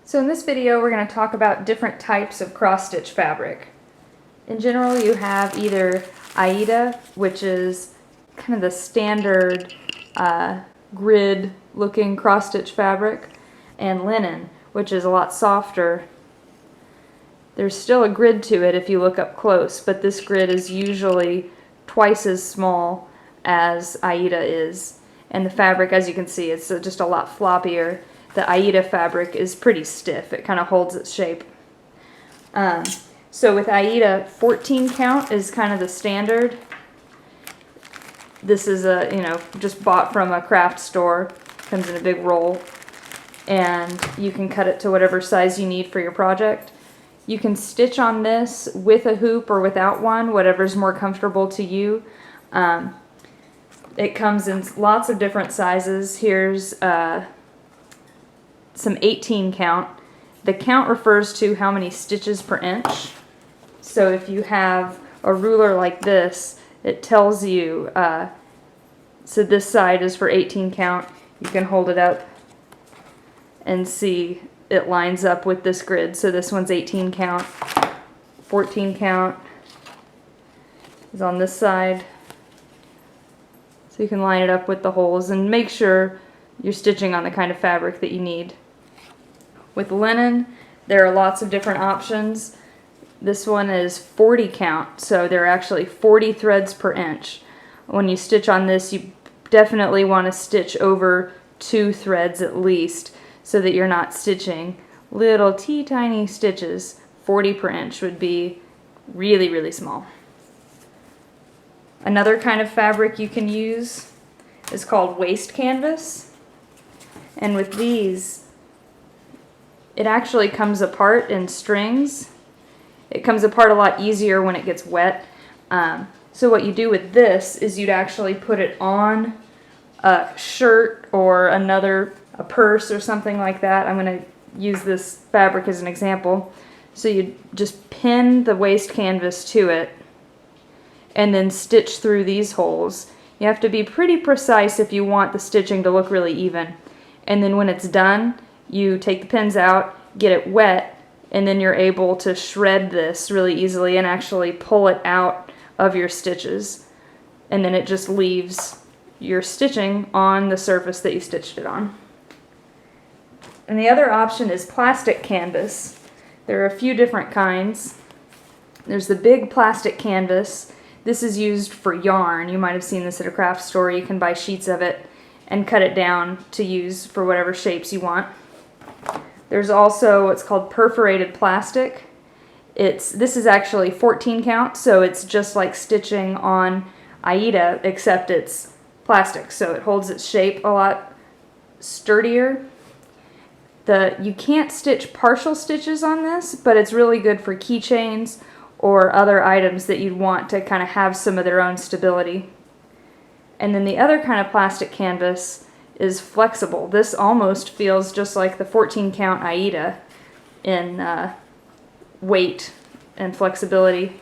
So in this video we're going to talk about different types of cross-stitch fabric. In general you have either Aida, which is kind of the standard grid looking cross-stitch fabric, and linen, which is a lot softer. There's still a grid to it if you look up close, but this grid is usually twice as small as Aida is. And the fabric, as you can see, it's just a lot floppier. The Aida fabric is pretty stiff. It kind of holds its shape. So with Aida, 14 count is kind of the standard. This is just bought from a craft store. Comes in a big roll. And you can cut it to whatever size you need for your project. You can stitch on this with a hoop or without one, whatever's more comfortable to you. It comes in lots of different sizes. Here's some 18 count. The count refers to how many stitches per inch. So if you have a ruler like this, it tells you, so this side is for 18 count. You can hold it up and see it lines up with this grid. So this one's 18 count, 14 count is on this side. So you can line it up with the holes and make sure you're stitching on the kind of fabric that you need. With linen, there are lots of different options. This one is 40 count, so there are actually 40 threads per inch. When you stitch on this, you definitely want to stitch over 2 threads at least, so that you're not stitching little tiny stitches. 40 per inch would be really, really small. Another kind of fabric you can use is called waste canvas. And with these, it actually comes apart in strings. It comes apart a lot easier when it gets wet. So what you do with this is you'd actually put it on a shirt or a purse or something like that. I'm going to use this fabric as an example. So you just pin the waste canvas to it and then stitch through these holes. You have to be pretty precise if you want the stitching to look really even. And then when it's done, you take the pins out, get it wet, and then you're able to shred this really easily and actually pull it out of your stitches. And then it just leaves your stitching on the surface that you stitched it on. And the other option is plastic canvas. There are a few different kinds. There's the big plastic canvas. This is used for yarn. You might have seen this at a craft store. You can buy sheets of it and cut it down to use for whatever shapes you want. There's also what's called perforated plastic. This is actually 14 count, so it's just like stitching on Aida, except it's plastic, so it holds its shape a lot sturdier. You can't stitch partial stitches on this, but it's really good for keychains or other items that you'd want to kind of have some of their own stability. And then the other kind of plastic canvas is flexible. This almost feels just like the 14 count Aida in weight and flexibility.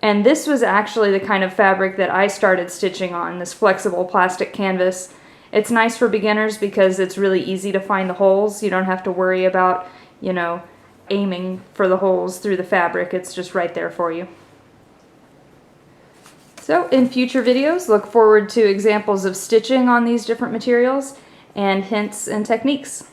And this was actually the kind of fabric that I started stitching on, this flexible plastic canvas. It's nice for beginners because it's really easy to find the holes. You don't have to worry about, aiming for the holes through the fabric. It's just right there for you. So in future videos, look forward to examples of stitching on these different materials and hints and techniques.